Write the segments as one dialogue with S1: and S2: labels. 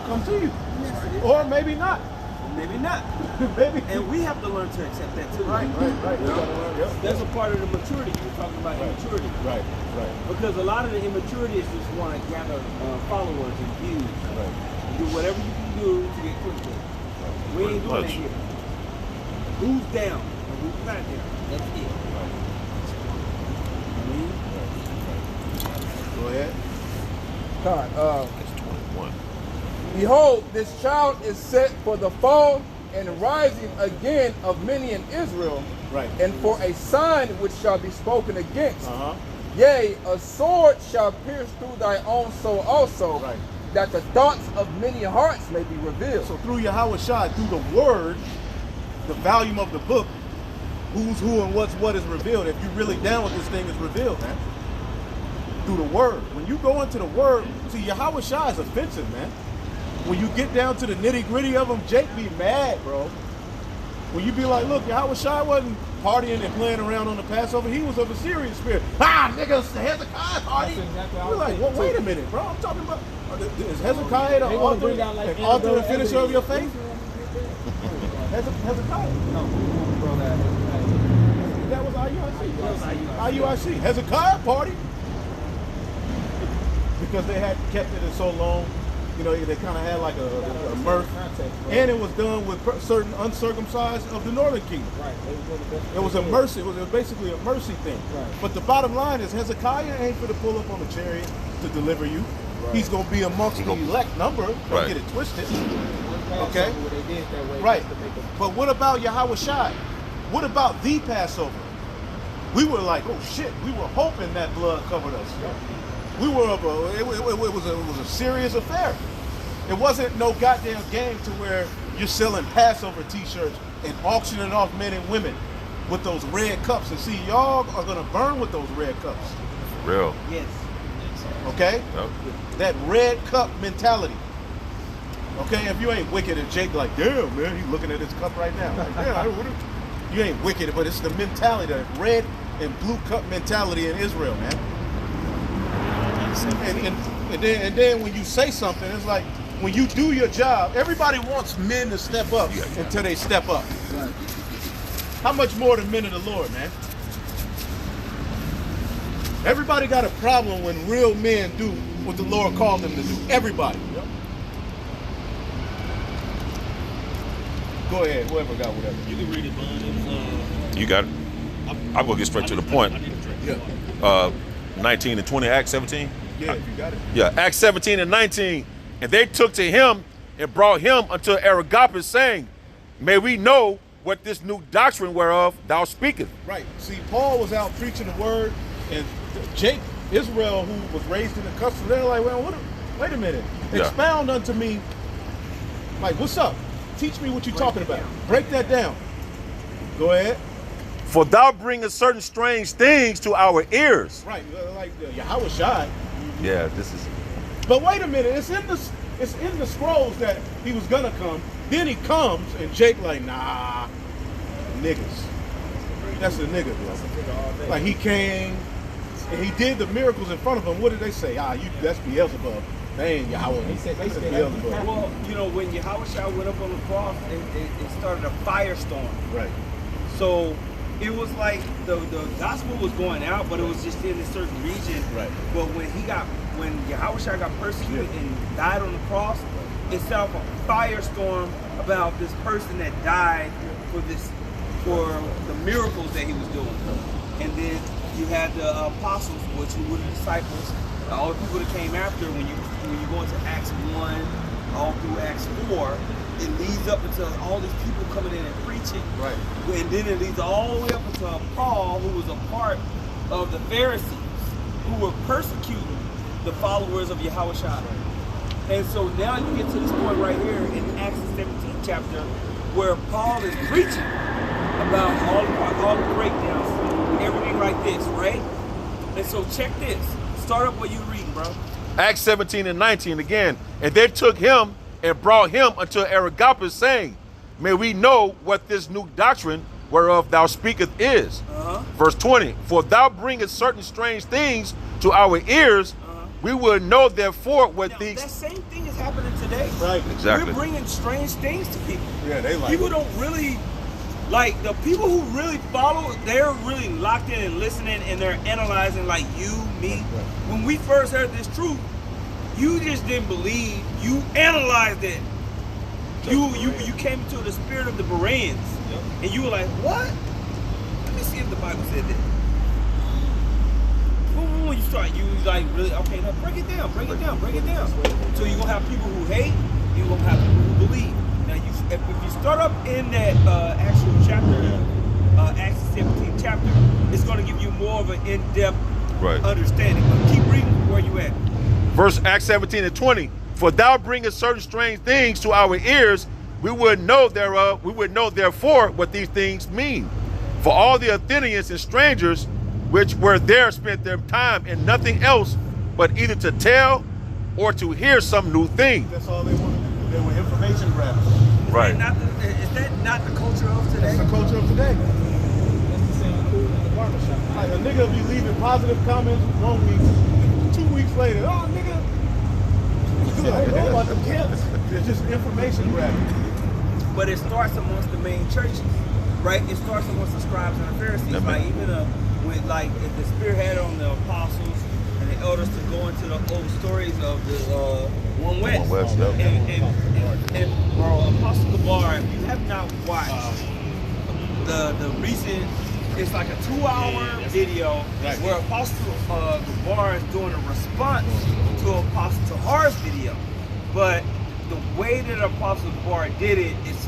S1: come to you. Or maybe not.
S2: Maybe not.
S1: Maybe.
S2: And we have to learn to accept that too.
S1: Right.
S2: You know? That's a part of the maturity. You're talking about immaturity.
S1: Right.
S2: Because a lot of the immaturity is just want to gather followers and views.
S1: Right.
S2: Do whatever you can do to get clickbait. We ain't doing that here. Who's down and who's not down? That's it.
S1: Go ahead.
S3: God,
S4: It's 21.
S3: behold, this child is set for the fall and rising again of many in Israel,
S1: Right.
S3: and for a sign which shall be spoken against. Yea, a sword shall pierce through thy own soul also,
S1: Right.
S3: that the thoughts of many hearts may be revealed.
S1: So through Yahweh Shai, through the word, the volume of the book, who's who and what's what is revealed. If you're really down with this thing, it's revealed, man. Through the word. When you go into the word, see, Yahweh Shai is offensive, man. When you get down to the nitty gritty of them, Jake be mad, bro. When you be like, look, Yahweh Shai wasn't partying and playing around on the Passover. He was of a serious spirit. Niggas, Hezekiah party. We're like, well, wait a minute, bro. I'm talking about, is Hezekiah the author and finisher of your faith? Hezekiah.
S3: No, bro,
S1: That was IUIC. IUIC. Hezekiah party. Because they had kept it in so long. You know, they kind of had like a mirth. And it was done with certain uncircumcised of the northern kingdom.
S3: Right.
S1: It was a mercy. It was basically a mercy thing.
S3: Right.
S1: But the bottom line is Hezekiah ain't going to pull up on the chariot to deliver you. Right. He's going to be amongst the elect number. Don't get it twisted. Okay? Right. But what about Yahweh Shai? What about the Passover? We were like, oh shit, we were hoping that blood covered us. We were it was a serious affair. It wasn't no goddamn game to where you're selling Passover t-shirts and auctioning off men and women with those red cups. And see, y'all are gonna burn with those red cups.
S4: For real.
S2: Yes.
S1: Okay?
S4: Yep.
S1: That red cup mentality. Okay, if you ain't wicked and Jake like, damn man, he's looking at his cup right now. Like, yeah, you ain't wicked, but it's the mentality, the red and blue cup mentality in Israel, man. And then when you say something, it's like when you do your job, everybody wants men to step up until they step up. Right. How much more the men of the Lord, man? Everybody got a problem when real men do what the Lord called them to do. Everybody. Yep. Go ahead, whoever got whatever.
S5: You can read it, man.
S4: You got it. I'm gonna get straight to the point.
S1: Yeah.
S4: 19 and 20, Acts 17.
S1: Yeah, if you got it.
S4: Yeah, Acts 17 and 19. And they took to him and brought him unto Areopagus, saying, may we know what this new doctrine whereof thou speakest.
S1: Right. See, Paul was out preaching the word, and Jake, Israel, who was raised in the customs, they're like, well, wait a minute. Expound unto me. Like, what's up? Teach me what you're talking about. Break that down. Go ahead.
S4: For thou bringest certain strange things to our ears.
S1: Right, like Yahweh Shai.
S4: Yeah, this is.
S1: But wait a minute, it's in the scrolls that he was gonna come. Then he comes, and Jake like, nah, niggas. That's a nigga, bro. Like he came, and he did the miracles in front of him. What did they say? That's Beelzebub. They ain't Yahweh. They said Beelzebub.
S2: Well, you know, when Yahweh Shai went up on the cross, it started a firestorm.
S1: Right.
S2: So it was like the gospel was going out, but it was just in a certain region.
S1: Right.
S2: But when Yahweh Shai got persecuted and died on the cross, it set off a firestorm about this person that died for the miracles that he was doing. And then you had the apostles, which were the disciples, all the people that came after. When you go into Acts 1, all through Acts 4, it leads up until all these people coming in and preaching.
S1: Right.
S2: And then it leads all the way up until Paul, who was a part of the Pharisees, who were persecuting the followers of Yahweh Shai. And so now you get to this point right here in Acts 17 chapter, where Paul is preaching about all the breakdowns, everything like this, right? And so check this. Start up what you're reading, bro.
S4: Acts 17 and 19 again. And they took him and brought him unto Areopagus, saying, may we know what this new doctrine whereof thou speakest is. Verse 20, for thou bringest certain strange things to our ears, we would know therefore what
S2: Now,
S4: these.
S2: that same thing is happening today.
S1: Right.
S4: Exactly.
S2: We're bringing strange things to people.
S1: Yeah, they like
S2: People
S1: it.
S2: don't really like the people who really follow. They're really locked in and listening, and they're analyzing like you, me. When we first heard this truth, you just didn't believe. You analyzed it. You came into the spirit of the Bereans, and you were like, "What? Let me see if the Bible said that." When you start, you like really okay. Now break it down. So you're gonna have people who hate. You're gonna have people who believe. Now, if you start up in that actual chapter, Acts 17 chapter, it's gonna give you more of an in-depth
S4: Right.
S2: understanding. But keep reading where you at.
S4: Verse Acts 17 and 20. For thou bringest certain strange things to our ears, we would know thereof, we would know therefore what these things mean. For all the Athenians and strangers which were there spent their time in nothing else but either to tell or to hear some new thing.
S1: That's all they wanted to do. They were information grabbers.
S4: Right.
S2: Is that not the culture of today?
S1: That's the culture of today. Like a nigga will be leaving positive comments 1 week, 2 weeks later, oh nigga, I know about the kids. It's just information grabbing.
S2: But it starts amongst the main churches, right? It starts amongst the scribes and the Pharisees.
S4: Amen.
S2: Like even with like if the Spirit had on the apostles and the elders to go into the old stories of the One West.
S4: One West, yep.
S2: And bro, Apostle Gabar, if you have not watched the recent, it's like a 2-hour video where Apostle Gabar is doing a response to Apostle Tahar's video. But the way that Apostle Gabar did it, it's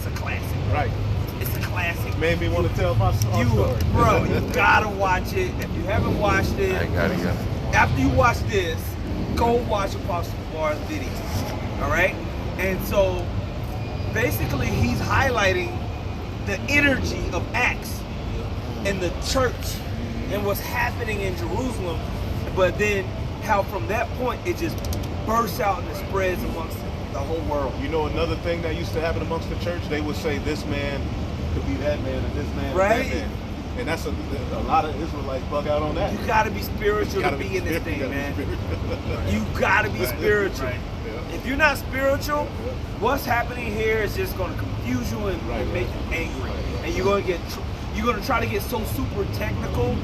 S2: a classic.
S1: Right.
S2: It's a classic.
S1: Made me want to tell my story.
S2: Bro, you gotta watch it. If you haven't watched it,
S4: I got it,
S2: after you watch this, go watch Apostle Gabar's video. All right? And so basically he's highlighting the energy of Acts in the church and what's happening in Jerusalem, but then how from that point it just bursts out and it spreads amongst the whole world.
S1: You know another thing that used to happen amongst the church? They would say this man could be that man and this man
S2: Right.
S1: is that man. And that's a lot of Israelites bug out on that.
S2: You gotta be spiritual to be in this thing, man. You gotta be spiritual.
S1: Right.
S2: If you're not spiritual, what's happening here is just gonna confuse you and make you angry. And you're gonna try to get so super technical,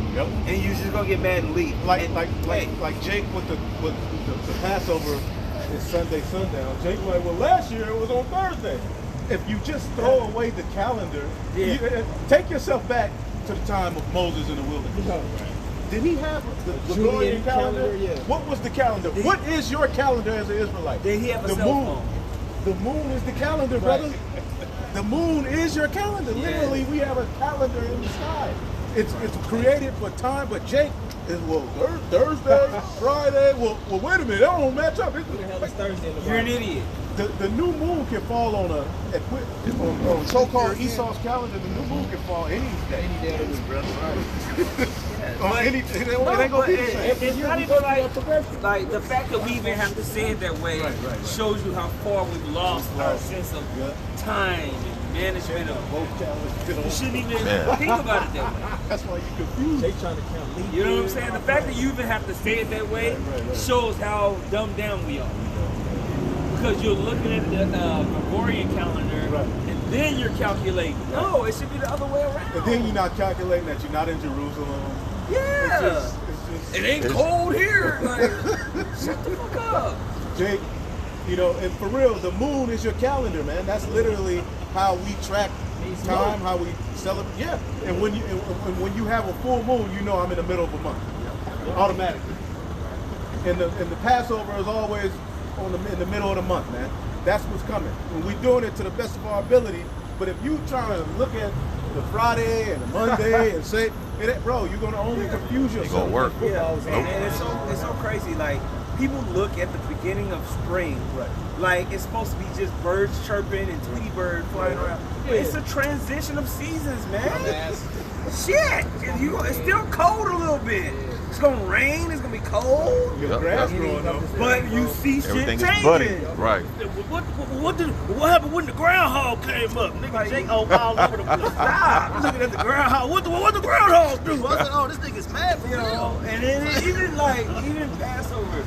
S2: and you're just gonna get mad and leave.
S1: Like Jake with the Passover is Sunday sundown. Jake was like, well, last year it was on Thursday. If you just throw away the calendar, you, take yourself back to the time of Moses in the wilderness. Did he have the Gregorian calendar?
S3: Yeah.
S1: What was the calendar? What is your calendar as an Israelite?
S2: Did he have a
S1: the
S2: cell
S1: moon.
S2: phone?
S1: The moon is the calendar, brother. The moon is your calendar. Literally, we have a calendar in the sky. It's created for time, but Jake is, well, Thursday, Friday. Well, wait a minute, that don't match up.
S2: You're an idiot.
S1: The new moon can fall on on so-called Esau's calendar. The new moon can fall any day. Any day of the week, brother. It ain't gonna be the same.
S2: It's not even like the fact that we even have to say it that way shows you how far we've lost our sense of time and management of both calendars. You shouldn't even think about it that way.
S1: That's why you confused. They trying to count leap.
S2: You know what I'm saying? The fact that you even have to say it that way shows how dumbed down we are. Because you're looking at the Gregorian calendar and then you're calculating. No, it should be the other way around.
S1: And then you're not calculating that you're not in Jerusalem.
S2: Yeah.
S1: It's just,
S2: It ain't cold here. Like, shut the fuck up.
S1: Jake, you know, and for real, the moon is your calendar, man. That's literally how we track time, how we celebrate. Yeah, and when you have a full moon, you know I'm in the middle of a month, automatically. And the Passover is always in the middle of the month, man. That's what's coming. And we're doing it to the best of our ability. But if you try to look at the Friday and the Monday and say, bro, you're gonna only confuse yourself.
S4: It's gonna work.
S2: Yeah, and it's so crazy. Like people look at the beginning of spring, like it's supposed to be just birds chirping and Tweety bird flying around. It's a transition of seasons, man. Shit, it's still cold a little bit. It's gonna rain. It's gonna be cold.
S1: Your grass growing up.
S2: But you see shit
S4: Everything is
S2: changing.
S4: budding. Right.
S5: What happened when the groundhog came up? Nigga, Jake all over the place.
S2: Stop.
S5: I'm looking at the groundhog. What the groundhog do? I said, oh, this nigga's mad for
S2: You
S5: real.
S2: know, and then even Passover.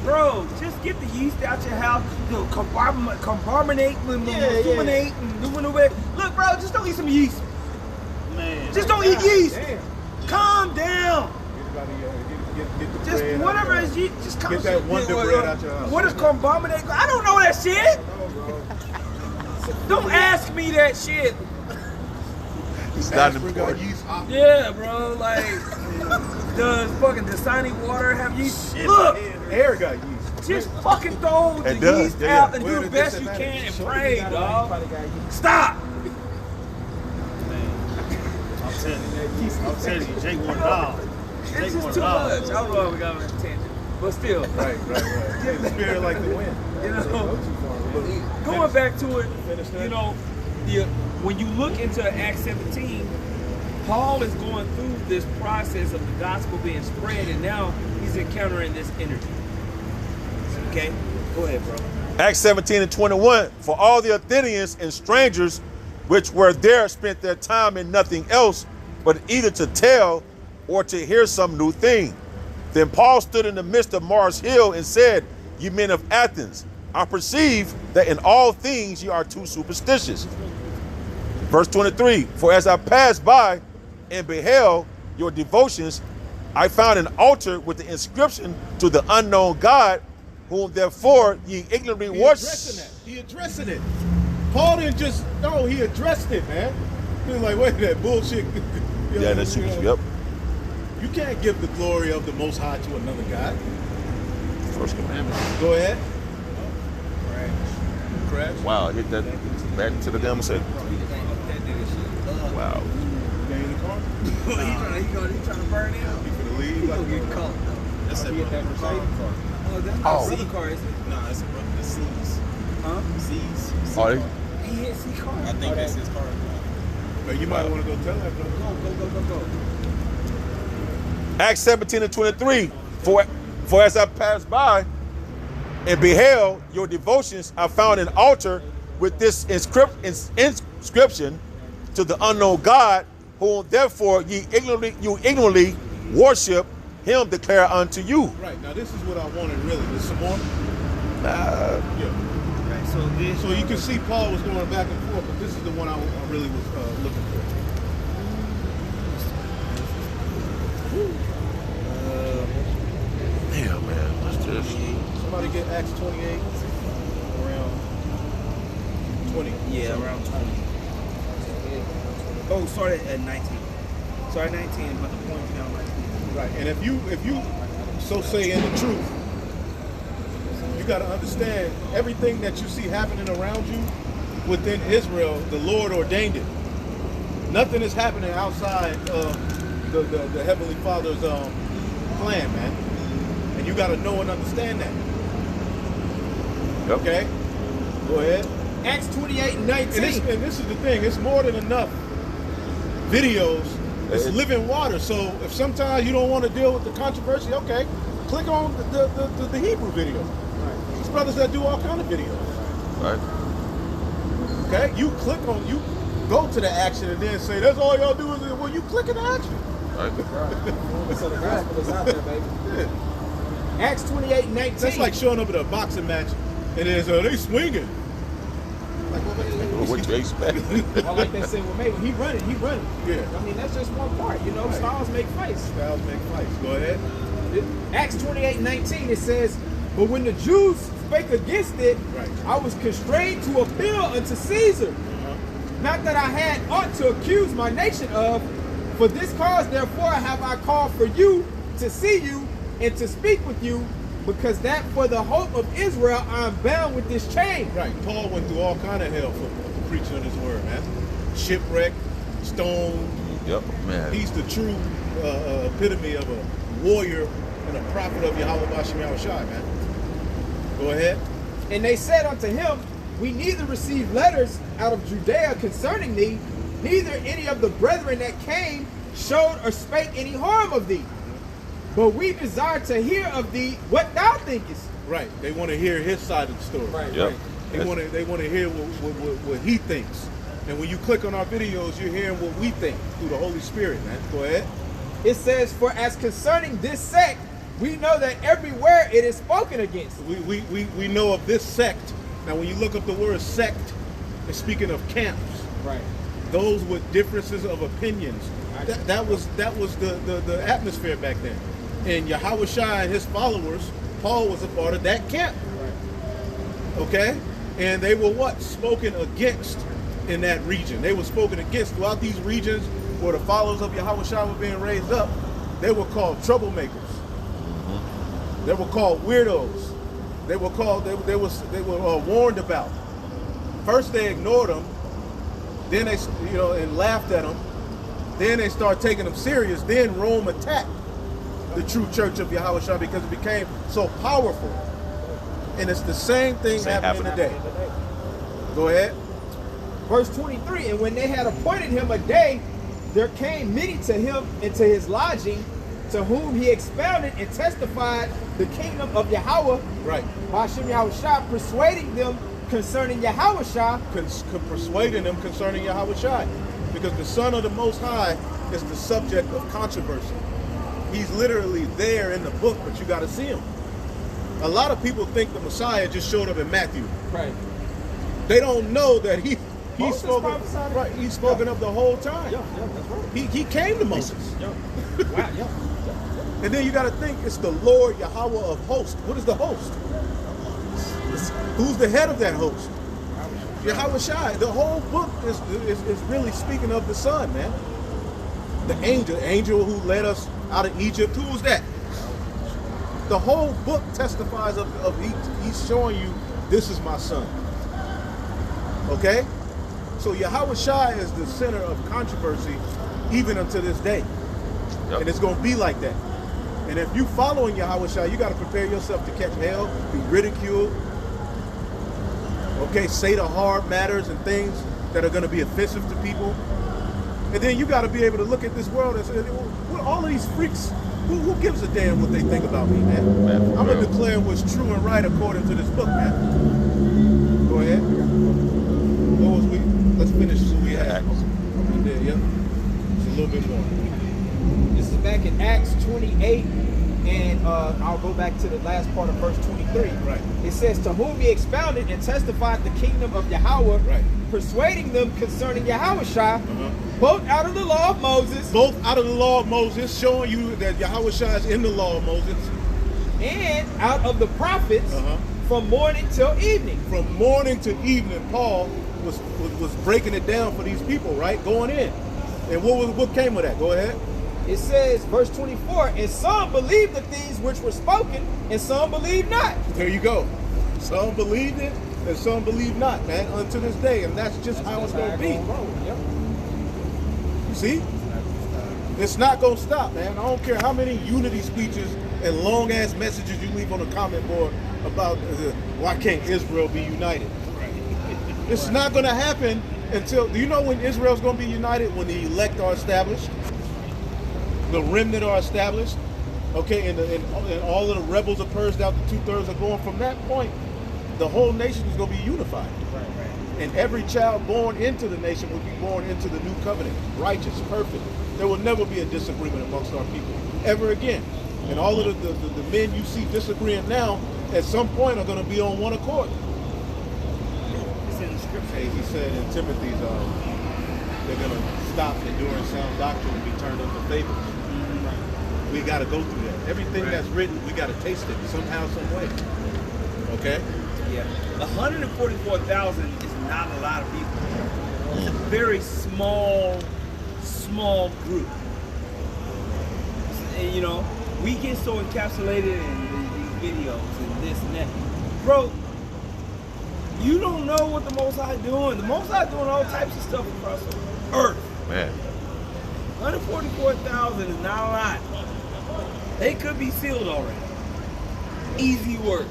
S2: Bro, just get the yeast out your house. You know, carbonate, illuminate, and illuminate. Look, bro, just don't eat some yeast.
S5: Man.
S2: Just don't eat yeast.
S3: Damn.
S2: Calm down.
S1: Get the
S2: Just
S1: bread
S2: whatever
S1: out
S2: is yeast. Just
S1: Get that Wonder Bread out your house.
S2: What is carbonate? I don't know that shit. Don't ask me that shit.
S4: It's not
S1: Aspirin got
S4: important.
S1: yeast.
S2: Yeah, bro. Like, does fucking Dasani water have yeast? Look,
S1: Air got yeast.
S2: just fucking throw the
S4: It does,
S2: yeast
S4: yeah.
S2: out and
S1: Where
S2: do the
S1: the
S2: best you
S1: disadvantage?
S2: can and
S1: Show
S2: pray,
S1: me
S2: dog. Stop.
S5: I'm telling you, Jake want dog.
S2: It's just too much. I don't know how we got on that tangent, but still,
S1: Right. Get the spirit like the wind.
S2: you know.
S1: Look,
S2: Going back to it,
S1: Finish that.
S2: you know, when you look into Acts 17, Paul is going through this process of the gospel being spread, and now he's encountering this energy. Okay, go ahead, bro.
S4: Acts 17 and 21. For all the Athenians and strangers which were there spent their time in nothing else but either to tell or to hear some new thing. Then Paul stood in the midst of Mars Hill and said, Ye men of Athens, I perceive that in all things ye are too superstitious. Verse 23, for as I passed by and beheld your devotions, I found an altar with the inscription to the unknown God, whom therefore ye ignorantly
S1: He
S4: worship.
S1: addressing that. He addressing it. Paul didn't just, no, he addressed it, man. He was like, wait a minute, bullshit.
S4: Yeah, that's super. Yep.
S1: You can't give the glory of the Most High to another God.
S4: First commandment.
S1: Go ahead. Crash.
S4: Wow, hit that back to the gun and said, wow.
S1: You in the car?
S2: He trying to burn it out.
S1: You finna leave?
S2: He gonna get caught though.
S5: That's that Mercedes car.
S2: Oh, that's not
S4: Oh.
S2: a C car, is it?
S5: Nah, that's the C's.
S2: Huh?
S5: C's.
S4: Oh,
S2: He hit C car.
S5: I think that's his car.
S1: But you might want to go tell that brother.
S2: Go.
S4: Acts 17 and 23. For as I passed by and beheld your devotions, I found an altar with this inscription to the unknown God, whom therefore you ignorantly worship, him declare unto you.
S1: Right, now this is what I wanted really. There's some more? Yeah.
S2: Right, so this.
S1: So you can see Paul was going back and forth, but this is the one I really was looking for.
S4: Damn, man. What's this?
S1: Somebody get Acts 28 around 20.
S2: Yeah, around 20. Oh, started at 19. Started at 19, but the point's down 19.
S1: Right, and if you so say in the truth, you got to understand everything that you see happening around you within Israel, the Lord ordained it. Nothing is happening outside of the Heavenly Father's plan, man. And you got to know and understand that.
S4: Yep.
S1: Okay? Go ahead.
S2: Acts 28 and 19.
S1: And this is the thing, it's more than enough videos. It's living water. So if sometimes you don't want to deal with the controversy, okay, click on the Hebrew video. Right. There's brothers that do all kind of videos.
S4: Right.
S1: Okay? You go to the action and then say, that's all y'all do is, well, you click in the action.
S4: Right.
S3: So the gospel is out there, baby.
S1: Yeah.
S2: Acts 28 and 19.
S1: That's like showing up at a boxing match and then they swinging. Like,
S4: What you expect?
S3: Or like they say, well, maybe he running.
S1: Yeah.
S3: I mean, that's just one part, you know.
S1: Right.
S3: Styles make fights.
S1: Styles make fights. Go ahead.
S3: Acts 28 and 19, it says, but when the Jews spake against it,
S1: Right.
S3: I was constrained to appeal unto Caesar. Not that I had aught to accuse my nation of. For this cause, therefore, have I called for you to see you and to speak with you, because that for the hope of Israel I am bound with this chain.
S1: Right. Paul went through all kind of hell for preaching his word, man. Shipwreck, stoned.
S4: Yep, man.
S1: He's the true epitome of a warrior and a prophet of Yahweh Bashem Yahushai, man. Go ahead.
S3: And they said unto him, we neither received letters out of Judea concerning thee, neither any of the brethren that came showed or spake any harm of thee. But we desire to hear of thee what thou thinkest.
S1: Right. They want to hear his side of the story.
S3: Right,
S4: Yep.
S3: right.
S1: They want to hear what he thinks. And when you click on our videos, you're hearing what we think through the Holy Spirit, man. Go ahead.
S3: It says, for as concerning this sect, we know that everywhere it is spoken against.
S1: We know of this sect. Now, when you look up the word sect, it's speaking of camps.
S3: Right.
S1: Those with differences of opinions. That was the atmosphere back then. And Yahushua and his followers, Paul was a part of that camp. Okay? And they were what? Spoken against in that region. They were spoken against throughout these regions where the followers of Yahushua were being raised up. They were called troublemakers. They were called weirdos. They were called. They were warned about. First they ignored them, then they and laughed at them. Then they started taking them serious. Then Rome attacked the true church of Yahushua because it became so powerful. And it's the same thing happening today. Go ahead.
S3: Verse 23, and when they had appointed him a day, there came many to him into his lodging, to whom he expounded and testified the kingdom of Yahweh.
S1: Right.
S3: Hashem Yahushua, persuading them concerning Yahushua.
S1: Persuading them concerning Yahushua. Because the Son of the Most High is the subject of controversy. He's literally there in the book, but you got to see him. A lot of people think the Messiah just showed up in Matthew.
S3: Right.
S1: They don't know that he's
S3: Moses
S1: spoken.
S3: prophesied it?
S1: Right, he's spoken of the whole time.
S3: Yeah, that's right.
S1: He came to Moses.
S3: Yeah. Wow, yeah.
S1: And then you got to think it's the Lord Yahweh of hosts. What is the host? Who's the head of that host? Yahushua. The whole book is really speaking of the Son, man. The angel who led us out of Egypt. Who was that? The whole book testifies of he's showing you, this is my Son. Okay? So Yahushua is the center of controversy even unto this day.
S4: Yep.
S1: And it's going to be like that. And if you following Yahushua, you got to prepare yourself to catch hell, be ridiculed. Okay, say the hard matters and things that are going to be offensive to people. And then you got to be able to look at this world and say, well, all of these freaks, who gives a damn what they think about me, man? I'm going to declare what's true and right according to this book, man. Go ahead. What was we? Let's finish so we have. Right there, yep. Just a little bit more.
S3: This is back in Acts 28, and I'll go back to the last part of verse 23.
S1: Right.
S3: It says, to whom he expounded and testified the kingdom of Yahweh,
S1: Right.
S3: persuading them concerning Yahushua, both out of the law of Moses,
S1: Both out of the law of Moses, showing you that Yahushua is in the law of Moses.
S3: and out of the prophets, from morning till evening.
S1: From morning to evening, Paul was breaking it down for these people, right? Going in. And what came of that? Go ahead.
S3: It says, verse 24, and some believed the things which were spoken, and some believed not.
S1: There you go. Some believed it, and some believed not, man, unto this day. And that's just how it's going to be.
S3: Yep.
S1: You see? It's not going to stop, man. I don't care how many unity speeches and long-ass messages you leave on the comment board about why can't Israel be united. It's not going to happen until, do you know when Israel's going to be united? When the elect are established, the remnant are established, okay, and all of the rebels are purged out, the 2/3 are going. From that point, the whole nation is going to be unified. And every child born into the nation will be born into the new covenant, righteous, perfect. There will never be a disagreement amongst our people, ever again. And all of the men you see disagreeing now, at some point are going to be on one accord.
S2: It's in the scripture.
S1: He said in Timothy's, they're going to stop enduring sound doctrine and be turned unto fables. We got to go through that. Everything that's written, we got to taste it somehow, some way. Okay?
S2: Yeah. 144,000 is not a lot of people. It's a very small group. And, you know, we get so encapsulated in these videos and this and that. Bro, you don't know what the Most High doing. The Most High doing all types of stuff across the earth.
S4: Man.
S2: 144,000 is not a lot. They could be sealed already. Easy work.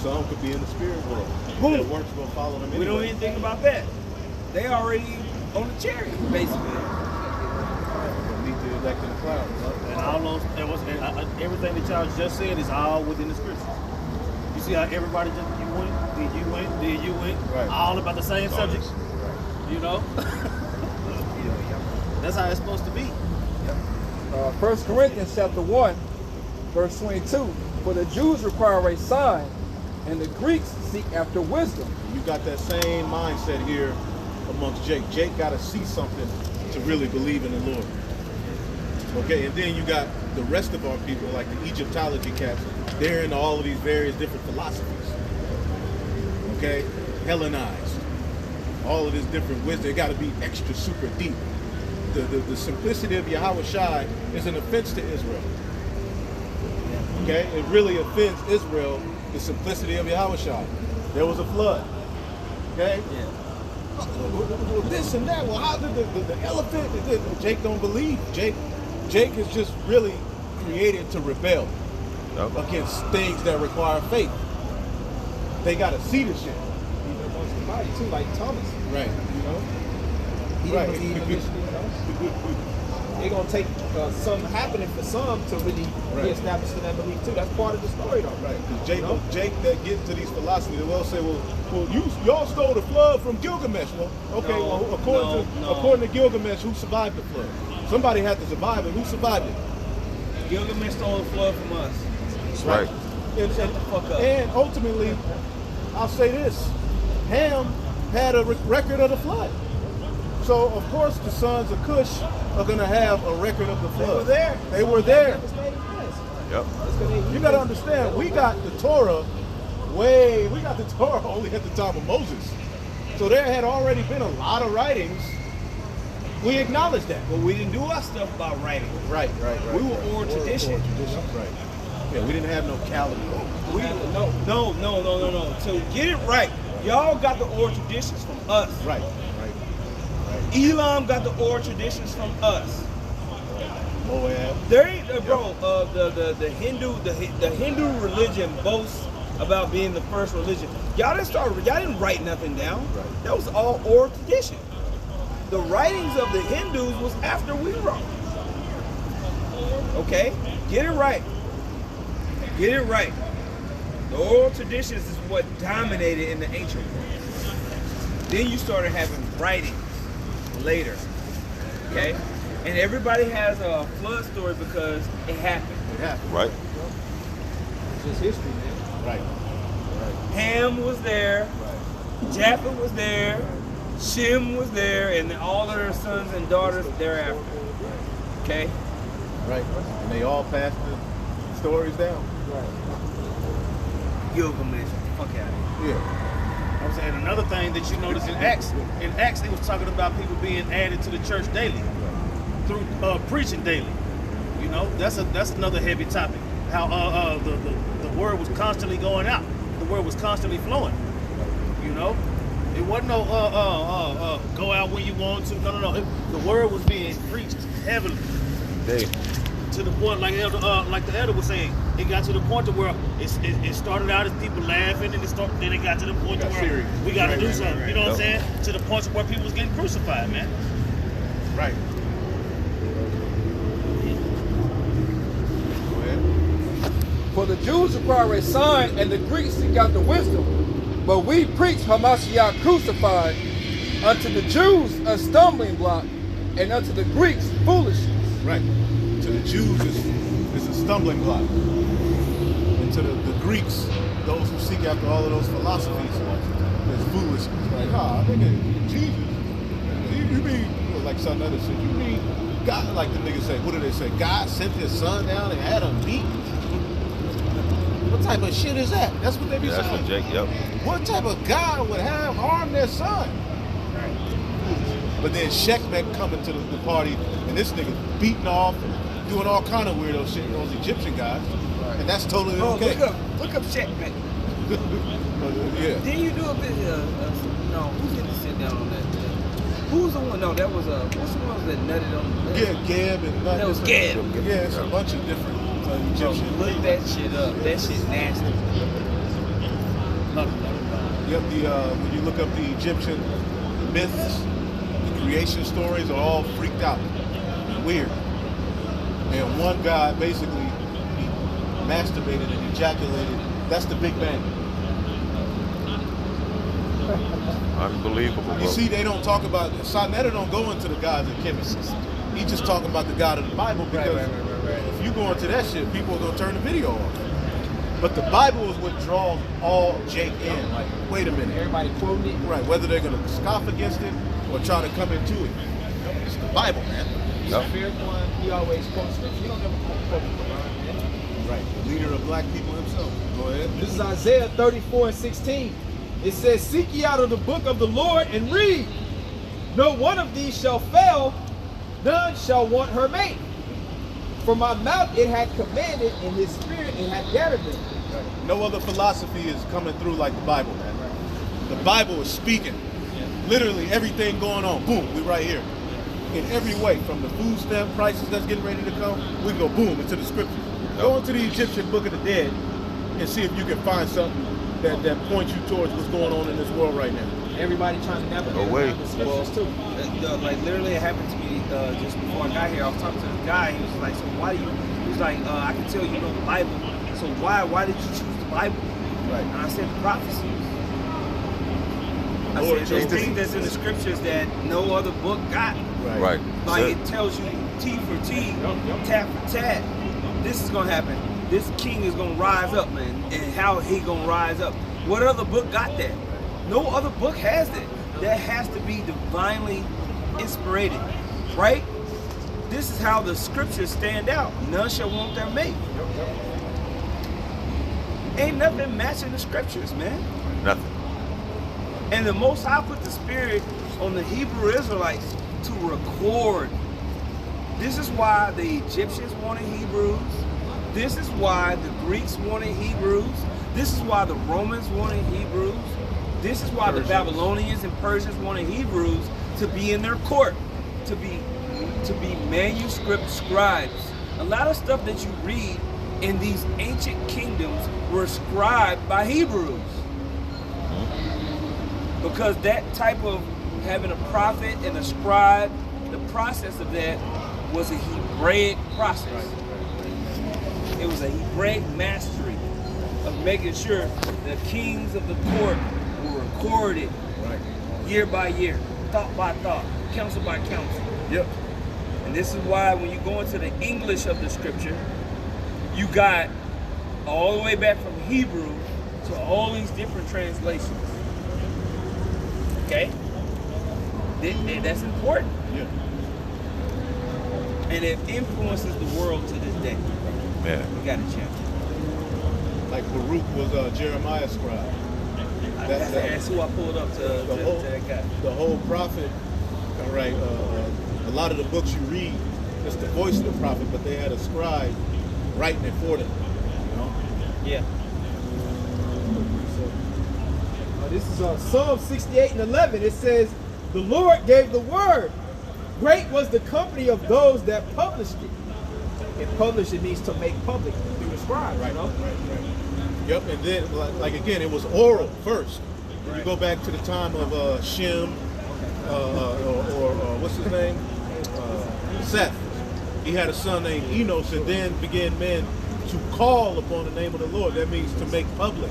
S1: Some could be in the spirit world.
S2: Boom.
S1: That works will follow them anyway.
S2: We don't even think about that. They already on the chariot, basically.
S1: Meet the elect in the clouds.
S5: all those, everything that y'all just said is all within the scriptures. You see how everybody just, you went, then you went, then you went,
S1: Right.
S5: all about the same subject. You know? That's how it's supposed to be.
S3: 1 Corinthians chapter 1, verse 22. For the Jews require a sign, and the Greeks seek after wisdom.
S1: You got that same mindset here amongst Jake. Jake got to see something to really believe in the Lord. Okay, and then you got the rest of our people, like the Egyptology cats. They're into all of these various different philosophies. Okay, Hellenized. All of this different wisdom. It got to be extra super deep. The simplicity of Yahweh Shai is an offense to Israel. Okay, it really offends Israel, the simplicity of Yahweh Shai. There was a flood. Okay? This and that. Well, how did the elephant? Jake don't believe. Jake is just really created to rebel against things that require faith. They got to see the shit.
S3: Even amongst the body too, like Thomas.
S1: Right.
S3: You know, he
S1: Right.
S3: didn't believe initially. You know, it's gonna take something happening for some to really
S1: Right.
S3: be established in that belief too. That's part of the story, though.
S1: Right. Jake that get into these philosophies, they will say, well, y'all stole the flood from Gilgamesh. Well, okay, according to Gilgamesh, who survived the flood? Somebody had to survive it. Who survived it?
S2: Gilgamesh stole the flood from us.
S4: That's right.
S1: And,
S2: Shut the fuck up.
S1: and ultimately, I'll say this: Ham had a record of the flood. So of course the sons of Cush are gonna have a record of the flood.
S3: They were there.
S1: They were there.
S4: Yep.
S1: You gotta understand, we got the Torah we got the Torah only at the time of Moses. So there had already been a lot of writings. We acknowledge that.
S2: But we didn't do our stuff about writing.
S1: Right.
S2: We were oral tradition.
S1: Right. Yeah, we didn't have no calendar.
S2: No. To get it right, y'all got the oral traditions from us.
S1: Right.
S2: Elam got the oral traditions from us.
S1: Moab.
S2: There ain't, the Hindu religion boasts about being the first religion. Y'all didn't write nothing down.
S1: Right.
S2: That was all oral tradition. The writings of the Hindus was after we wrote. Okay? Get it right. The oral traditions is what dominated in the ancient world. Then you started having writings later. Okay? And everybody has a flood story because it happened.
S4: Right.
S3: It's just history, man.
S1: Right.
S2: Ham was there, Japheth was there, Shem was there, and all of their sons and daughters thereafter. Okay?
S1: Right. And they all passed the stories down.
S2: Gilgamesh, fuck out of here.
S1: Yeah.
S5: I'm saying another thing that you notice in Acts it was talking about people being added to the church daily through preaching daily. You know, that's another heavy topic. How the word was constantly going out. The word was constantly flowing. You know, it wasn't no go out when you want to. No. The word was being preached heavily. To the point, like the elder was saying, it got to the point to where it started out as people laughing, and then it got to the point to where we got to do something. You know what I'm saying? To the point where people was getting crucified, man.
S1: Right.
S3: For the Jews require a sign, and the Greeks seek out the wisdom. But we preach Hamashiach crucified, unto the Jews a stumbling block, and unto the Greeks foolishness.
S1: Right. To the Jews, it's a stumbling block. And to the Greeks, those who seek after all of those philosophies, it's foolishness. Like, nigga, Jesus. You mean, like some other shit, you mean God, like the niggas say, what do they say? God sent his son down and had him beat? What type of shit is that? That's what they be saying.
S4: That's what Jake, yep.
S1: What type of God would have harmed their son? But then Shekmek coming to the party, and this nigga beating off and doing all kind of weirdo shit to those Egyptian guys, and that's totally okay.
S2: Look up Shekmek.
S1: Yeah.
S2: Didn't you do a video? No, who didn't sit down on that? Who's the one? No, that was what's the one that nutted on?
S1: Yeah, Geb and
S2: That was Geb.
S1: Yeah, it's a bunch of different Egyptian.
S2: Look that shit up. That shit nasty.
S1: Yep, when you look up the Egyptian myths, the creation stories are all freaked out and weird. and one guy basically masturbated and ejaculated. That's the Big Bang.
S4: Unbelievable, bro.
S1: You see, they don't talk about, Sarnetta don't go into the gods of chemists. He just talking about the God of the Bible, because if you go into that shit, people are going to turn the video off. But the Bible is what draws all Jake in. Like, wait a minute.
S3: Everybody quoting it.
S1: Right, whether they're going to scoff against it or try to come into it. It's the Bible, man.
S3: The Spirit one, he always quotes scripture. He don't ever quote Quran, man.
S1: Right, the leader of black people himself. Go ahead.
S3: This is Isaiah 34:16. It says, seek ye out of the book of the Lord and read. No one of these shall fail, none shall want her mate. For my mouth it had commanded, and his spirit it had gathered them.
S1: Right. No other philosophy is coming through like the Bible, man. The Bible is speaking. Literally everything going on, boom, we right here. In every way, from the food stamp prices that's getting ready to come, we go boom into the scriptures. Go into the Egyptian Book of the Dead and see if you can find something that points you towards what's going on in this world right now.
S3: Everybody trying to navigate
S4: No way.
S3: around the scriptures too.
S2: Like literally it happened to me just before I got here. I was talking to this guy. He was like, so why do you, he was like, I can tell you know the Bible. So why did you choose the Bible?
S1: Right.
S2: And I said the prophecies. I
S1: Lord
S2: said there's
S1: chose
S2: things that's in the scriptures that no other book got.
S4: Right.
S2: Like
S4: So-
S2: it tells you T for T, tat for tat. This is gonna happen. This king is gonna rise up, man, and how he gonna rise up. What other book got that? No other book has that. That has to be divinely inspired, right? This is how the scriptures stand out. None shall want their mate. Ain't nothing matching the scriptures, man.
S4: Nothing.
S2: And the Most High put the Spirit on the Hebrew Israelites to record. This is why the Egyptians wanted Hebrews. This is why the Greeks wanted Hebrews. This is why the Romans wanted Hebrews. This is why the Babylonians and Persians wanted Hebrews to be in their court, to be manuscript scribes. A lot of stuff that you read in these ancient kingdoms were scribed by Hebrews. Because that type of having a prophet and a scribe, the process of that was a Hebraic process. It was a Hebraic mastery of making sure the kings of the court were recorded year by year, thought by thought, counsel by counsel.
S1: Yep.
S2: And this is why when you go into the English of the scripture, you got all the way back from Hebrew to all these different translations. Okay? That's important.
S1: Yeah.
S2: And it influences the world to this day.
S4: Man.
S2: We got a chance.
S1: Like Baruch was Jeremiah's scribe.
S2: That's who I pulled up to that guy.
S1: The whole prophet, right? A lot of the books you read, it's the voice of the prophet, but they had a scribe writing it for them. You know?
S2: Yeah.
S3: This is Psalm 68:11. It says, the Lord gave the word. Great was the company of those that published it. And publish, it means to make public through the scribe,
S1: Right,
S3: you know?
S1: right. Yep, and then, like again, it was oral first. When you go back to the time of Shem, or what's his name? Seth. He had a son named Enos, and then began men to call upon the name of the Lord. That means to make public.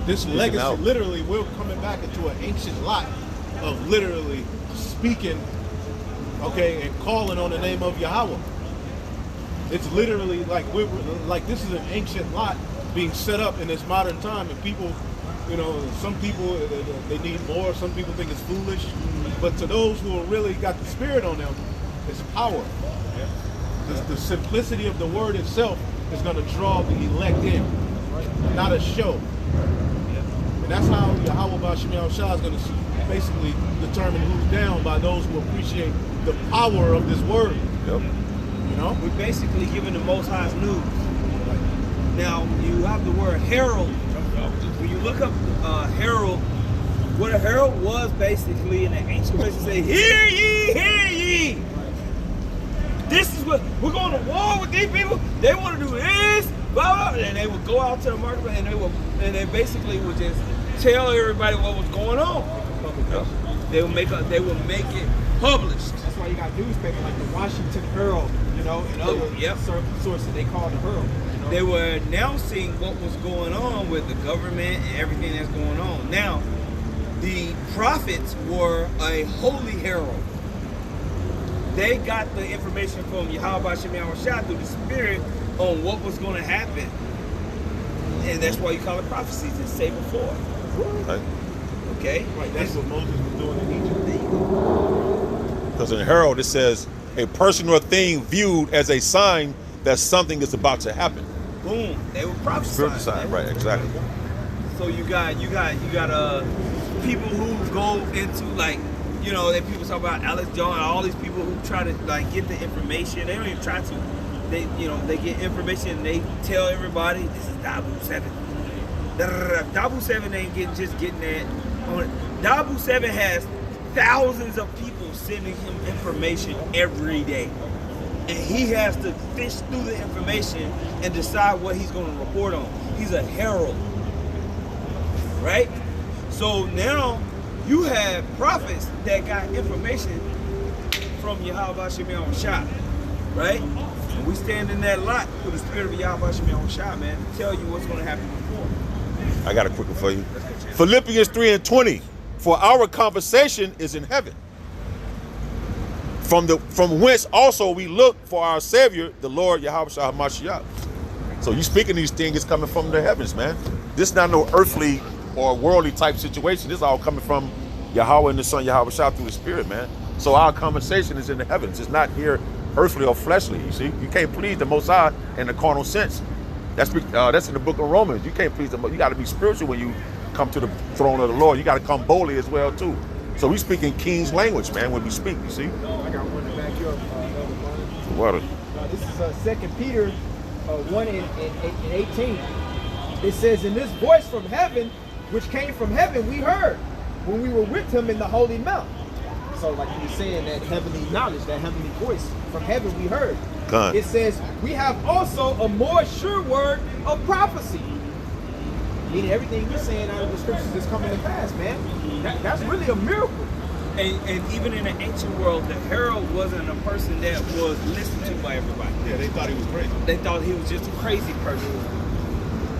S1: This legacy,
S4: out.
S1: literally, we're coming back into an ancient lot of literally speaking, okay, and calling on the name of Yahweh. It's literally like this is an ancient lot being set up in this modern time, and people, you know, some people they need more. Some people think it's foolish, but to those who are really got the Spirit on them, it's power. The simplicity of the word itself is going to draw the elect in, not a show. And that's how Yahweh B'Shem Yahushua is going to basically determine who's down, by those who appreciate the power of this word.
S4: Yep.
S1: You know?
S2: We're basically giving the Most High's news. Now, you have the word herald. When you look up herald, what a herald was basically in the ancient ways, to say, hear ye, hear ye. This is what, we're going to war with these people. They want to do this, blah, blah, and they would go out to the market, and they basically would just tell everybody what was going on. They would make it published.
S3: That's why you got newspapers like the Washington Herald, you know, and other
S2: Yep.
S3: sources they call the Herald. You know?
S2: They were announcing what was going on with the government and everything that's going on. Now, the prophets were a holy herald. They got the information from Yahweh Shem Yahushua through the Spirit on what was going to happen. And that's why you call it prophecies. It's say before.
S4: Right?
S2: Okay?
S1: Right, that's what Moses was doing in Egypt.
S2: There you go.
S4: Because in Herald it says a person or thing viewed as a sign that something is about to happen.
S2: Boom. They were prophesying.
S4: Spiritual sign, right? Exactly.
S2: So you got people who go into like, you know, that people talk about Alex Jones, all these people who try to like get the information. They don't even try to. They, you know, they get information and they tell everybody this is Dabu 7. Dabu 7 ain't getting that. Dabu 7 has thousands of people sending him information every day. And he has to fish through the information and decide what he's going to report on. He's a herald. Right? So now you have prophets that got information from Yahweh Shem Yahushua. Right? And we stand in that lot with the spirit of Yahweh Shem Yahushua, man, to tell you what's going to happen before.
S4: I got a quick one for you. Philippians 3:20. For our conversation is in heaven. From whence also we look for our Savior, the Lord Yahweh HaMashiach. So you speaking these things is coming from the heavens, man. This is not no earthly or worldly type situation. This is all coming from Yahweh and the Son Yahweh Shah through the Spirit, man. So our conversation is in the heavens. It's not here earthly or fleshly. You see, you can't please the Most High in the carnal sense. That's in the book of Romans. You can't please the Most. You got to be spiritual when you come to the throne of the Lord. You got to come boldly as well too. So we speak in King's language, man, when we speak. You see.
S3: I got one to back you up.
S4: What?
S3: This is 2 Peter 1 and 18. It says, "In this voice from heaven, which came from heaven, we heard when we were with him in the holy mount." So like you were saying, that heavenly knowledge, that heavenly voice from heaven we heard.
S4: God.
S3: It says, "We have also a more sure word of prophecy." Meaning everything you're saying out of the scriptures is coming to pass, man. That's really a miracle.
S2: And even in the ancient world, the herald wasn't a person that was listened to by everybody.
S1: Yeah, they thought he was crazy.
S2: They thought he was just a crazy person.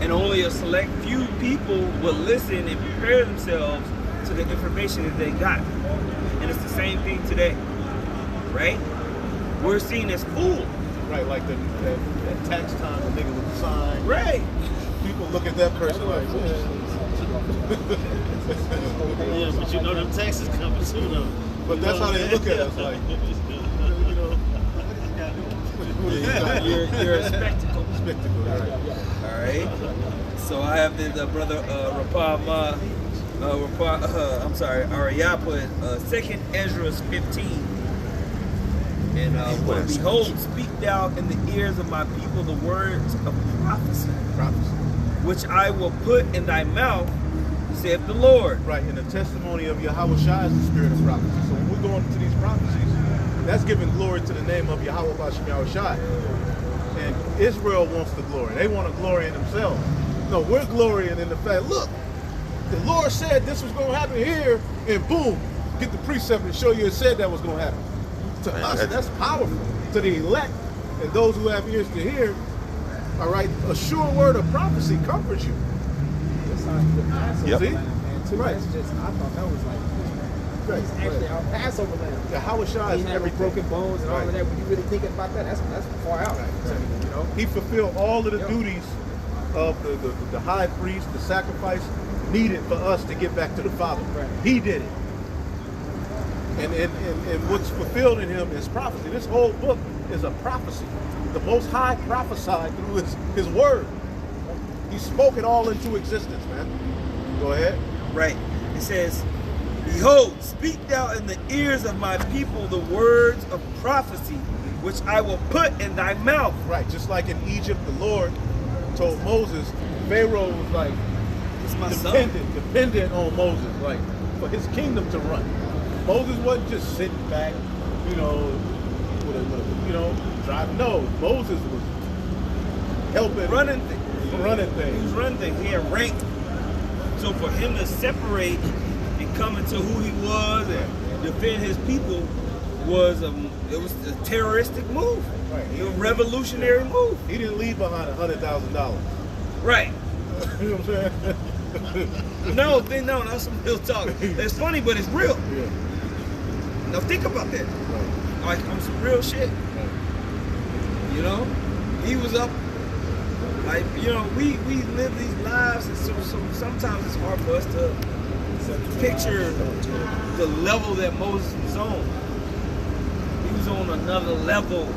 S2: And only a select few people would listen and prepare themselves to the information that they got. And it's the same thing today, right? We're seen as cool.
S1: Right, like that tax time, the nigga with the sign.
S2: Right.
S1: People look at that person like,
S5: Yeah, but you know them taxes coming soon though.
S1: but that's how they look at us, like, you know.
S2: You're a spectacle.
S1: Spectacle, right.
S2: All right. So I have the brother Ariah put 2 Ezra 15. And behold, speak thou in the ears of my people the words of prophecy, which I will put in thy mouth, saith the Lord.
S1: Right, and the testimony of Yahweh Shai is the spirit of prophecy. So when we're going into these prophecies, that's giving glory to the name of Yahweh Bashem Yahweh Shai. And Israel wants the glory. They want to glory in themselves. No, we're glorying in the fact, look, the Lord said this was going to happen here, and boom, get the precept and show you it said that was going to happen. To us, that's powerful. To the elect and those who have ears to hear, all right, a sure word of prophecy comforts you.
S4: Yep.
S1: See?
S3: And too,
S1: Right.
S3: that's just, I thought that was like, he's actually our Passover lamb.
S1: Yahweh Shai
S3: He
S1: is
S3: had
S1: everything.
S3: broken bones and all of that. When you really thinking about that, that's far out. You know?
S1: He fulfilled all of the duties of the high priest, the sacrifice needed for us to get back to the Father.
S3: Right.
S1: He did it. And what's fulfilled in him is prophecy. This whole book is a prophecy. The Most High prophesied through his word. He spoke it all into existence, man. Go ahead.
S2: Right. It says, behold, speak thou in the ears of my people the words of prophecy, which I will put in thy mouth.
S1: Right, just like in Egypt, the Lord told Moses, Pharaoh was like
S2: It's my son.
S1: dependent on Moses, like for his kingdom to run. Moses wasn't just sitting back, you know, with a driving. No, Moses was helping,
S2: Running things.
S1: running
S2: He
S1: things.
S2: was running things. He had rank. So for him to separate and come into who he was and defend his people, was a terroristic move,
S1: Right.
S2: a revolutionary move.
S1: He didn't leave behind $100,000.
S2: Right.
S1: You know what I'm saying?
S2: No, that's some real talk. It's funny, but it's real.
S1: Yeah.
S2: Now think about that.
S1: Right.
S2: Like on some real shit.
S1: Right.
S2: You know, he was up. Like, you know, we live these lives, and so sometimes it's hard for us to picture the level that Moses was on. He was on another level,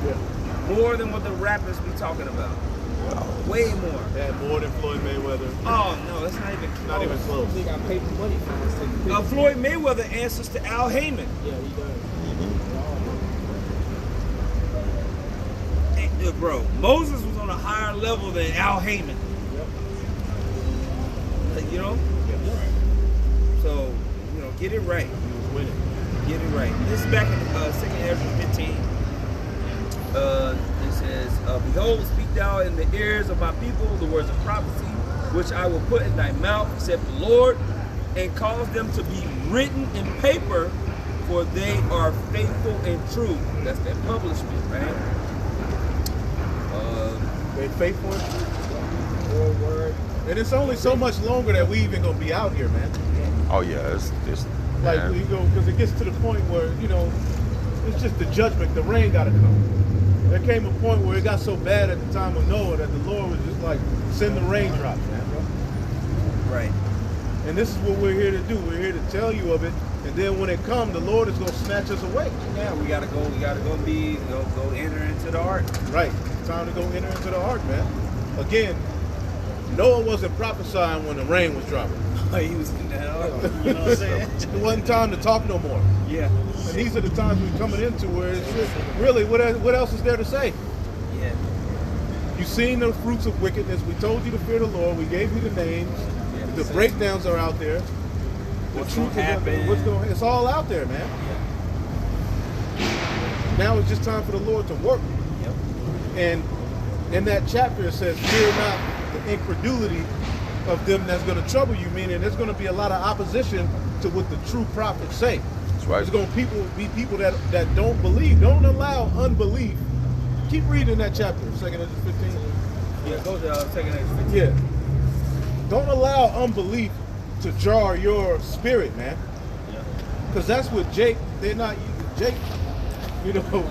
S1: Yeah.
S2: more than what the rappers be talking about. Way more.
S1: Had more than Floyd Mayweather.
S2: Oh no, that's not even close.
S1: Not even close.
S3: They got paid the money for this thing.
S2: Floyd Mayweather answers to Al Heyman.
S3: Yeah, he does.
S2: Bro, Moses was on a higher level than Al Heyman. Like, you know? So, you know, get it right.
S1: He was winning.
S2: Get it right. This is back in 2nd Ezra 15. It says, Behold, speak thou in the ears of my people the words of prophecy, which I will put in thy mouth, saith the Lord, and cause them to be written in paper, for they are faithful and true. That's that publishment, right?
S1: They faithful and true. Word. And it's only so much longer that we even gonna be out here, man.
S4: Oh yeah, it's
S1: Like
S4: man.
S1: we go, because it gets to the point where, you know, it's just the judgment. The rain got to come. There came a point where it got so bad at the time of Noah that the Lord was just like, send the raindrops, man.
S2: Right.
S1: And this is what we're here to do. We're here to tell you of it. And then when it comes, the Lord is gonna snatch us away.
S2: Yeah, we gotta go go enter into the ark.
S1: Right. Time to go enter into the ark, man. Again, Noah wasn't prophesying when the rain was dropping.
S2: He was in the ark.
S5: You know what I'm saying?
S1: It wasn't time to talk no more.
S2: Yeah.
S1: And these are the times we're coming into where it's just, really, what else is there to say?
S2: Yeah.
S1: You've seen the fruits of wickedness. We told you to fear the Lord. We gave you the names.
S2: Yeah,
S1: The
S2: so
S1: breakdowns are out there.
S2: What's
S1: The truth
S2: gonna
S1: is out there.
S2: happen.
S1: It's all out there, man. Now it's just time for the Lord to work.
S2: Yep.
S1: And in that chapter it says, fear not the incredulity of them that's going to trouble you, meaning there's going to be a lot of opposition to what the true prophets say.
S4: That's right.
S1: There's going to be people that don't believe. Don't allow unbelief. Keep reading that chapter, 2nd Ezra 15.
S2: Yeah, go to 2nd Ezra 15.
S1: Yeah. Don't allow unbelief to jar your spirit, man.
S2: Yeah.
S1: Because that's what Jake, they're not using Jake, you know,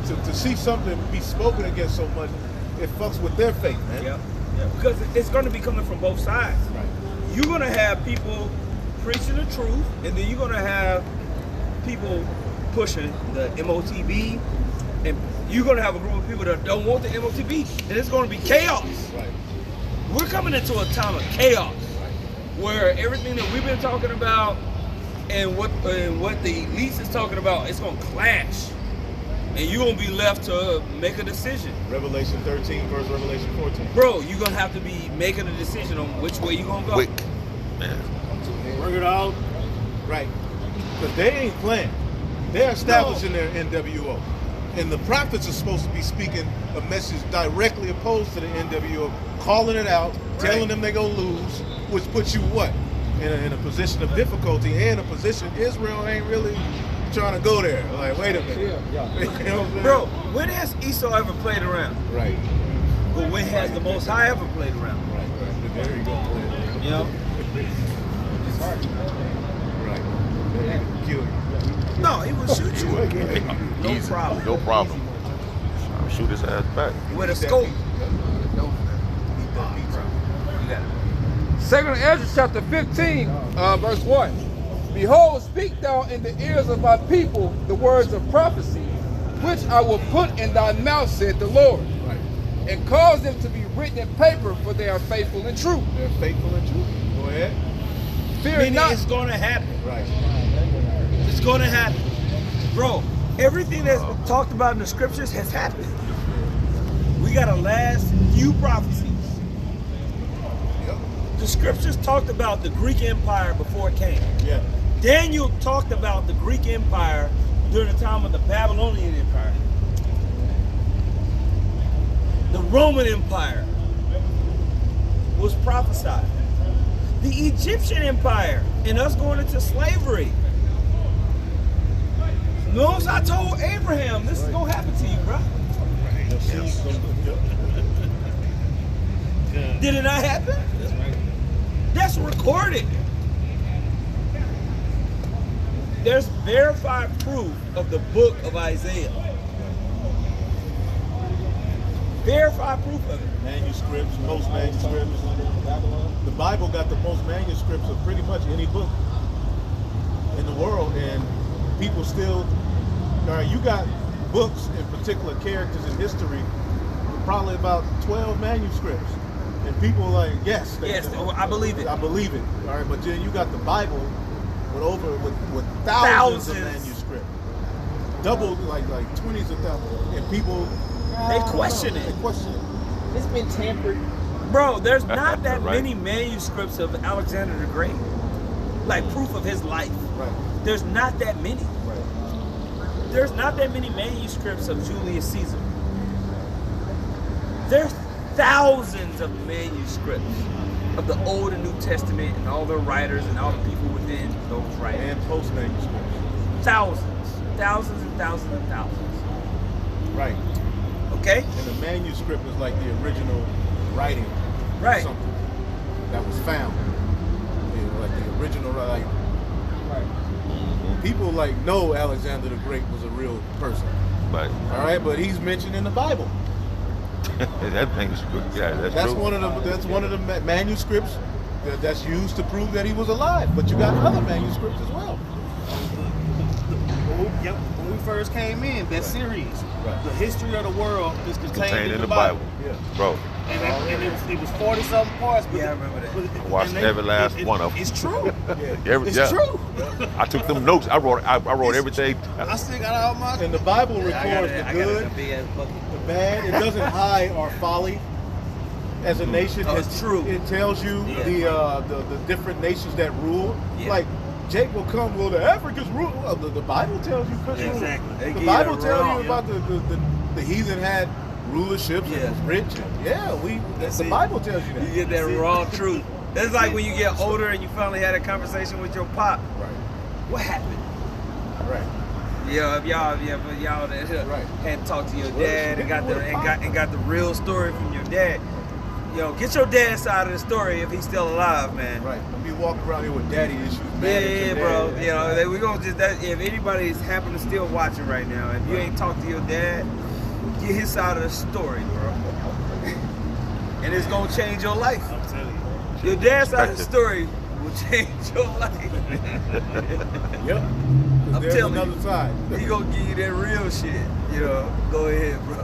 S1: to see something be spoken against so much, it fucks with their faith, man.
S2: Yep. Yeah. Because it's going to be coming from both sides.
S1: Right.
S2: You're going to have people preaching the truth, and then you're going to have people pushing the MOTB, and you're going to have a group of people that don't want the MOTB, and it's going to be chaos.
S1: Right.
S2: We're coming into a time of chaos, where everything that we've been talking about and what the elites is talking about, it's going to clash. And you're going to be left to make a decision.
S1: Revelation 13 verse Revelation 14.
S2: Bro, you're going to have to be making a decision on which way you're going to go.
S4: Quick, man.
S5: Work it out.
S1: Right. Because they ain't playing. They're establishing their NWO. And the prophets are supposed to be speaking a message directly opposed to the NWO, calling it out, telling them they're going to lose, which puts you what? In a position of difficulty and a position Israel ain't really trying to go there. Like, wait a minute. You know what I'm saying?
S2: Bro, when has Esau ever played around?
S1: Right.
S2: But when has the Most High ever played around?
S1: Right. There you go.
S2: You know?
S3: It's hard.
S1: Right. Kill you.
S2: No, he would shoot you. No
S4: Easy.
S2: problem.
S4: No problem. I'll shoot his ass back.
S2: With a scope. You got it.
S3: 2nd Ezra chapter 15, verse 1. Behold, speak thou in the ears of my people the words of prophecy, which I will put in thy mouth, said the Lord,
S1: Right.
S3: and cause them to be written in paper, for they are faithful and true.
S1: They're faithful and true. Go ahead.
S3: Fear
S2: Meaning
S3: not.
S2: it's going to happen.
S1: Right.
S2: It's going to happen. Bro, everything that's talked about in the scriptures has happened. We got a last few prophecies.
S1: Yep.
S2: The scriptures talked about the Greek Empire before it came.
S1: Yeah.
S2: Daniel talked about the Greek Empire during the time of the Babylonian Empire. The Roman Empire was prophesied. The Egyptian Empire and us going into slavery Notice I told Abraham this is gonna happen to you, bro. Did it not happen?
S5: That's right.
S2: That's recorded. There's verified proof of the book of Isaiah. Verified proof of it.
S1: Manuscripts, most manuscripts. The Bible got the most manuscripts of pretty much any book in the world, and people still. All right, you got books and particular characters in history, probably about 12 manuscripts, and people are like, yes,
S2: I believe it.
S1: I believe it. All right, but then you got the Bible with thousands of manuscripts, double like 20s of thousands, and people
S2: They question it.
S1: They question it.
S3: It's been tampered.
S2: Bro, there's not that
S4: Right.
S2: many manuscripts of Alexander the Great. Like proof of his life.
S1: Right.
S2: There's not that many.
S1: Right.
S2: There's not that many manuscripts of Julius Caesar. There's thousands of manuscripts of the Old and New Testament and all the writers and all the people within those writings.
S1: And post manuscripts.
S2: Thousands. Thousands and thousands and thousands.
S1: Right.
S2: Okay?
S1: And the manuscript is like the original writing.
S2: Right.
S1: Something that was found. You know, like the original, like. People like know Alexander the Great was a real person.
S4: But
S1: All right, but he's mentioned in the Bible.
S4: that thing's good. Yeah, that's
S1: That's
S4: true.
S1: one of the manuscripts that's used to prove that he was alive. But you got other manuscripts as well.
S5: When we first came in, that series,
S1: Right.
S5: the history of the world is contained in the
S4: Bible.
S1: Yeah.
S4: Bro,
S5: And it was 40-something parts. But
S2: Yeah, I remember that.
S5: but-
S4: Watched
S5: and
S4: every last one of them.
S5: It's true.
S4: every,
S5: It's
S4: yeah.
S5: true.
S4: I took them notes. I wrote everything.
S5: I still got all my.
S1: And the Bible records the good, the bad. It doesn't hide our folly as a nation.
S2: Oh, it's true.
S1: It tells you
S2: Yeah.
S1: the different nations that rule.
S2: Yeah.
S1: Like Jake will come. Well, the Africans rule. Well, the Bible tells you couldn't rule.
S2: Exactly. They
S1: The
S2: give
S1: Bible
S2: you
S1: tells
S2: wrong,
S1: you about the heathen had rulerships and
S2: Yeah.
S1: was rich. And the
S2: it.
S1: Bible tells you that.
S2: You get that raw truth. It's like when you get older and you finally had a conversation with your pop.
S1: Right.
S2: What happened?
S1: Right.
S2: Yeah, if y'all that
S1: Right.
S2: had talked to your
S1: Well,
S2: dad and got the real story from your dad. Yo, get your dad's side of the story if he's still alive, man.
S1: Right. Don't be walking around here with daddy issues. mad at
S2: Yeah,
S1: your
S2: bro.
S1: dad.
S2: You know, we gonna just that. If anybody's happen to still watching right now, if you ain't talked to your dad, get his side of the story, bro. And it's gonna change your life.
S5: I'm telling you.
S2: Your dad's side of the story will change your life.
S1: Yep.
S2: I'm
S1: There's
S2: telling
S1: another
S2: you.
S1: side.
S2: He gonna give you that real shit. You know, go ahead, bro.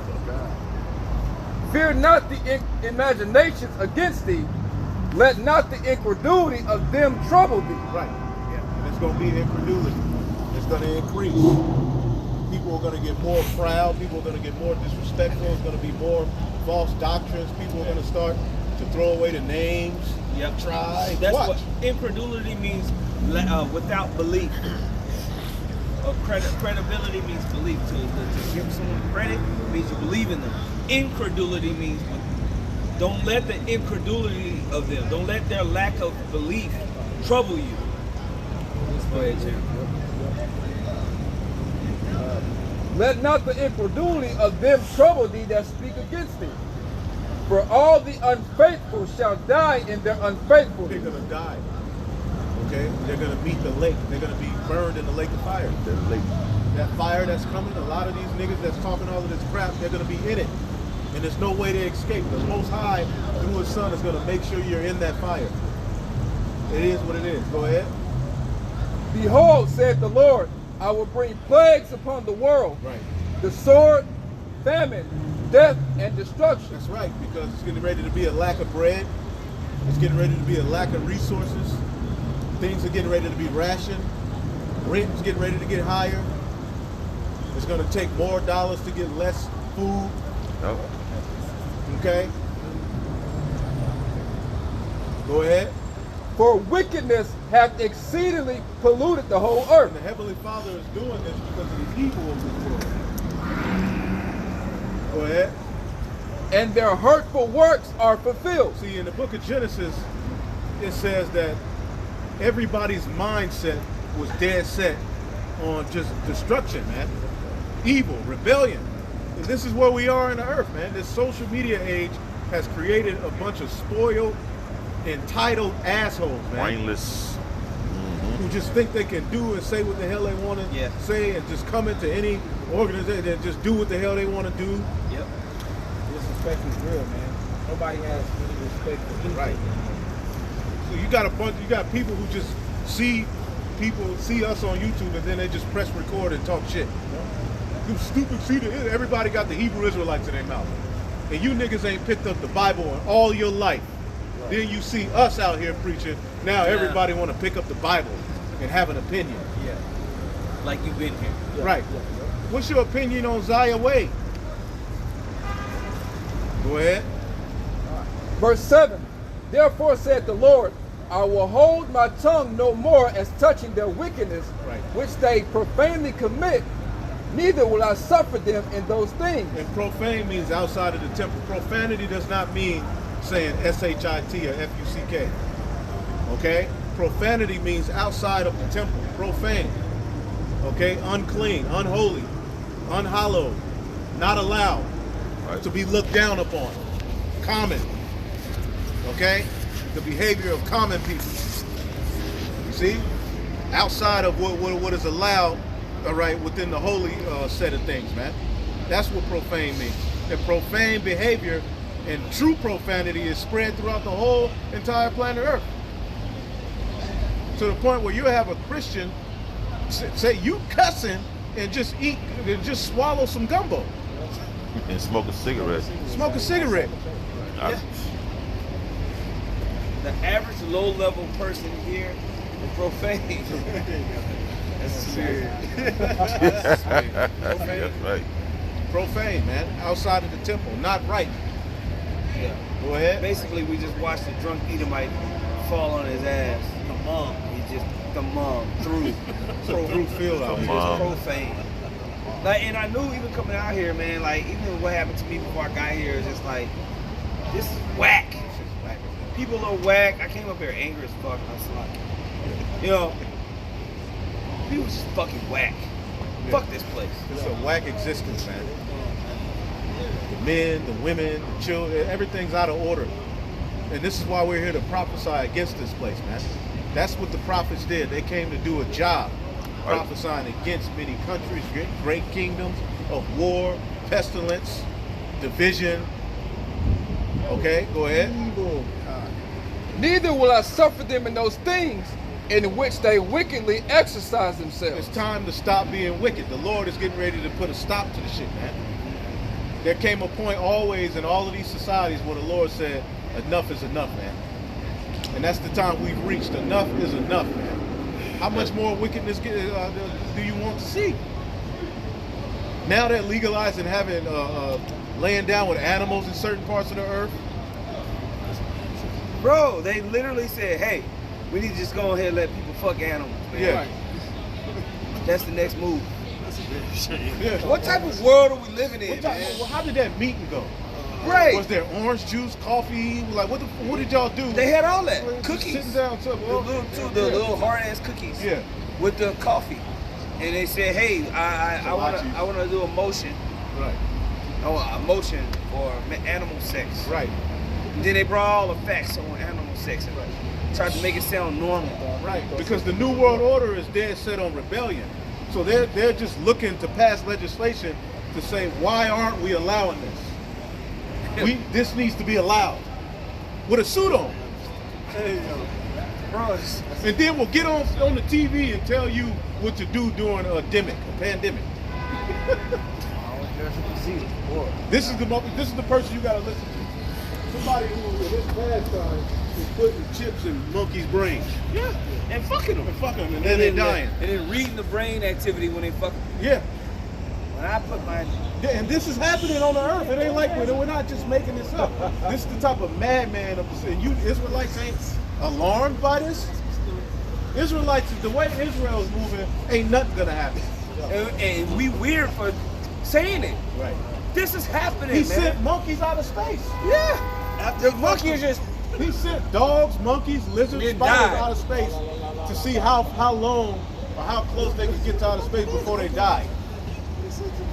S3: Fear not the imaginations against thee. Let not the incredulity of them trouble thee.
S1: Right. Yeah. And it's going to be incredulity. It's going to increase. People are going to get more proud. People are going to get more disrespectful. It's going to be more false doctrines. People are going to start to throw away the names.
S2: Yep.
S1: Try.
S2: That's
S1: Watch.
S2: what incredulity means. Without belief. Credibility means belief. To give someone credit means you believe in them. Incredulity means don't let the incredulity of them, don't let their lack of belief trouble you. Go ahead, Jim.
S3: Let not the incredulity of them trouble thee that speak against thee. For all the unfaithful shall die in their
S1: They're
S3: unfaithfulness.
S1: going to die. Okay? They're going to meet the lake. They're going to be burned in the lake of fire. That fire that's coming, a lot of these niggas that's talking all of this crap, they're going to be in it. And there's no way to escape. The Most High, through His Son, is going to make sure you're in that fire. It is what it is. Go ahead.
S3: Behold, saith the Lord, I will bring plagues upon the world,
S1: Right.
S3: the sword, famine, death, and destruction.
S1: That's right, because it's getting ready to be a lack of bread. It's getting ready to be a lack of resources. Things are getting ready to be rationed. Rent is getting ready to get higher. It's going to take more dollars to get less food.
S4: No.
S1: Okay? Go ahead.
S3: For wickedness hath exceedingly polluted the whole
S1: And
S3: earth.
S1: the Heavenly Father is doing this because of the evil of this world. Go ahead.
S3: And their hurtful works are fulfilled.
S1: See, in the book of Genesis, it says that everybody's mindset was dead set on just destruction, man. Evil, rebellion. And this is where we are in the earth, man. This social media age has created a bunch of spoiled, entitled assholes, man.
S4: Brainless.
S1: Who just think they can do and say what the hell they want to say and just come into any organization and just do what the hell they want to do.
S2: Yep.
S3: Disrespect is real, man. Nobody has any respect for anything.
S1: Right. So you got people who just see us on YouTube and then they just press record and talk shit. You stupid, everybody got the Hebrew Israelites in their mouth. And you niggas ain't picked up the Bible in all your life. Right. Then you see us out here preaching. Now everybody want to pick up the Bible and have an opinion.
S2: Yeah. Like you've been here.
S1: Yeah. Right. Yeah. What's your opinion on Zaya Wade? Go ahead.
S3: Verse 7. Therefore said the Lord, I will hold my tongue no more as touching their wickedness, which they profanely commit, neither will I suffer them in those things.
S1: And profane means outside of the temple. Profanity does not mean saying S-H-I-T or F-U-C-K. Okay? Profanity means outside of the temple. Profane. Okay? Unclean, unholy, unhallowed, not allowed to be looked down upon. Common. Okay? The behavior of common people. You see? Outside of what is allowed, all right, within the holy set of things, man. That's what profane means. And profane behavior and true profanity is spread throughout the whole entire planet Earth. To the point where you have a Christian say you cussing and just eat and just swallow some gumbo.
S4: And smoke a cigarette.
S1: Smoke a cigarette.
S2: Yeah. The average low-level person here is profane. That's serious.
S4: That's right.
S1: Profane, man. Outside of the temple. Not right.
S2: Yeah.
S1: Go ahead.
S2: Basically, we just watched a drunk Edomite fall on his ass. He just through
S1: field out
S2: here.
S1: here.
S2: Just profane. Like, and I knew even coming out here, man, like even what happened to me before I got here is just like, this is whack. People are whack. I came up here angry as fuck. I was like, you know, people just fucking whack. Yeah. Fuck this place.
S1: It's a whack existence, man. The men, the women, the children, everything's out of order. And this is why we're here to prophesy against this place, man. That's what the prophets did. They came to do a job, prophesying against many countries, great kingdoms of war, pestilence, division. Okay, go ahead.
S3: Neither will I suffer them in those things in which they wickedly exercise themselves.
S1: It's time to stop being wicked. The Lord is getting ready to put a stop to the shit, man. There came a point always in all of these societies where the Lord said, enough is enough, man. And that's the time we've reached. Enough is enough, man. How much more wickedness do you want to see? Now they're legalizing having, laying down with animals in certain parts of the earth.
S2: Bro, they literally said, hey, we need to just go ahead and let people fuck animals, man.
S1: Yeah.
S2: Right. That's the next move.
S1: Yeah.
S2: What type of world are we living in, man?
S1: How did that meeting go?
S2: Right.
S1: Was there orange juice, coffee? Like, what did y'all do?
S2: They had all that.
S1: Just
S2: Cookies.
S1: sitting down to
S2: The little hard-ass cookies.
S1: Yeah.
S2: With the coffee. And they said, hey, I want to do a motion.
S1: Right.
S2: Oh, a motion for animal sex.
S1: Right.
S2: And then they brought all the facts on animal sex and tried to make it sound normal.
S1: Right. Because the New World Order is dead set on rebellion. So they're just looking to pass legislation to say, why aren't we allowing this? This needs to be allowed. With a suit on.
S2: Bro,
S1: and then we'll get on the TV and tell you what to do during a pandemic. This is the person you gotta listen to. Somebody who in his pastime is putting chips in monkeys' brains.
S2: Yeah, and fucking them.
S1: And then they're dying.
S2: And then reading the brain activity when they fuck them.
S1: Yeah.
S2: When I put my...
S1: Yeah, and this is happening on the earth. It ain't like we're not just making this up. This is the type of madman and you Israelites ain't alarmed by this? Israelites, the way Israel is moving, ain't nothing gonna happen.
S2: And we weird for saying it.
S1: Right.
S2: This is happening,
S1: He sent monkeys out of space.
S2: Yeah. The monkeys just...
S1: He sent dogs, monkeys, lizards, spiders out of space to see how long or how close they could get to outer space before they die.